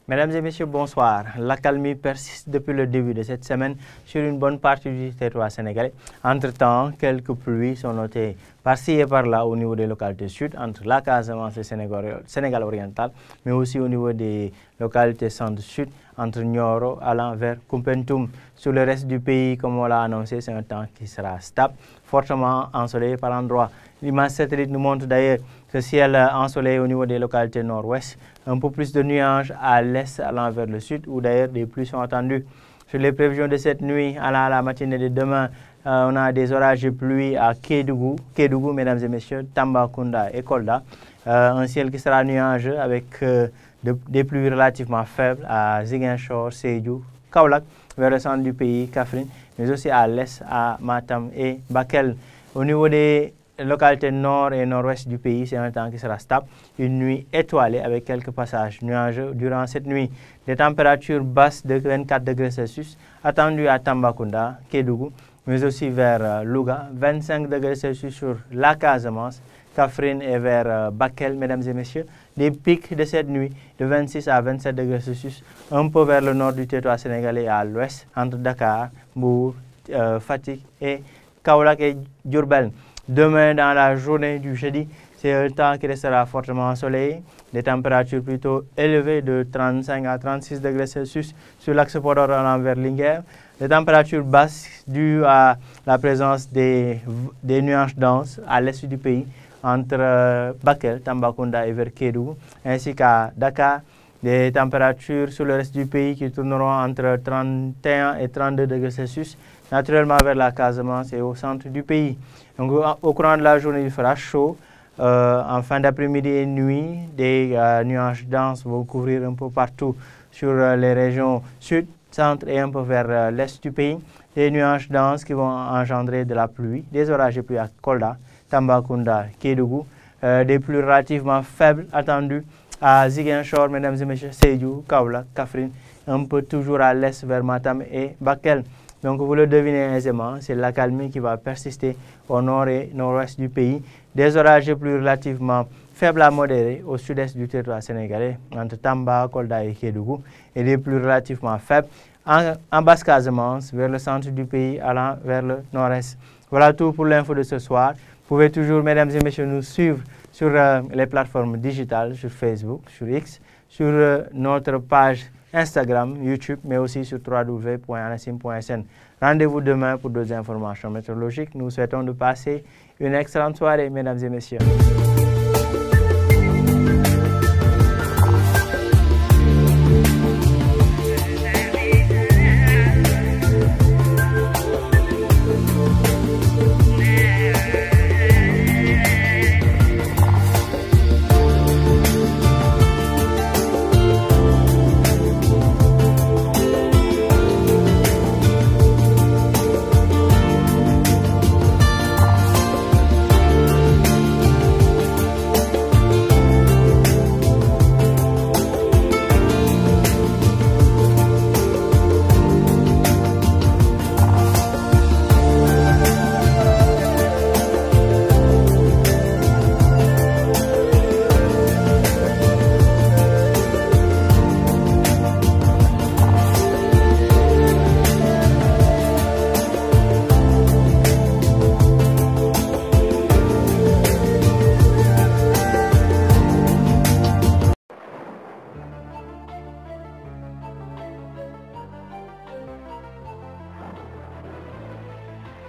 Mesdames et messieurs, bonsoir. L'accalmie persiste depuis le début de cette semaine sur une bonne partie du territoire sénégalais. Entre-temps, quelques pluies sont notées par-ci et par-là au niveau des localités sud, entre la Casamance et le Sénégal oriental, mais aussi au niveau des localités centre-sud, entre Nioro allant vers Koumpentoum. Sur le reste du pays, comme on l'a annoncé, c'est un temps qui sera stable, fortement ensoleillé par endroits. L'image satellite nous montre d'ailleurs ce ciel ensoleillé au niveau des localités nord-ouest, un peu plus de nuages à l'est allant vers le sud, où d'ailleurs des pluies sont attendues. Sur les prévisions de cette nuit, à la matinée de demain, on a des orages de pluie à Kédougou, mesdames et messieurs, Tambacounda et Kolda. Un ciel qui sera nuageux avec des pluies relativement faibles à Ziguinchor, Sédhiou, Kaolack, vers le centre du pays, Kaffrine, mais aussi à l'est, à Matam et Bakel. Au niveau des localités nord et nord-ouest du pays, c'est un temps qui sera stable. Une nuit étoilée avec quelques passages nuageux durant cette nuit. Des températures basses de 24 degrés Celsius attendues à Tambacounda, Kédougou, mais aussi vers Louga, 25 degrés Celsius sur la Casamance, Kaffrine et vers Bakel, mesdames et messieurs. Des pics de cette nuit de 26 à 27 degrés Celsius, un peu vers le nord du territoire sénégalais et à l'ouest, entre Dakar, Mbour, Fatick et Kaolack et Diourbel. Demain, dans la journée du jeudi, c'est un temps qui restera fortement ensoleillé. Des températures plutôt élevées de 35 à 36 degrés Celsius sur l'axe Podor allant vers Linguère. Des températures basses dues à la présence des nuages denses à l'est du pays, entre Bakel, Tambacounda et vers Kédougou, ainsi qu'à Dakar. Des températures sur le reste du pays qui tourneront entre 31 et 32 degrés Celsius, naturellement vers la Casamance et au centre du pays. Donc, au courant de la journée, il fera chaud. En fin d'après-midi et nuit, des nuages denses vont couvrir un peu partout sur les régions sud, centre et un peu vers l'est du pays. Des nuages denses qui vont engendrer de la pluie, des orages de pluie à Kolda, Tambacounda, Kédougou, des pluies relativement faibles attendues à Ziguinchor, mesdames et messieurs, Sédhiou, Kaolack, Kaffrine, un peu toujours à l'est vers Matam et Bakel. Donc vous le devinez aisément, c'est l'accalmie qui va persister au nord et nord-ouest du pays. Des orages plus relativement faibles à modérés au sud-est du territoire sénégalais, entre Tamba, Kolda et Kédougou, et des plus relativement faibles en basse Casamance, vers le centre du pays, allant vers le nord-est. Voilà tout pour l'info de ce soir. Vous pouvez toujours, mesdames et messieurs, nous suivre sur les plateformes digitales, sur Facebook, sur X, sur notre page Instagram, YouTube, mais aussi sur www.anassim.sn. Rendez-vous demain pour d'autres informations météorologiques. Nous souhaitons de passer une excellente soirée, mesdames et messieurs.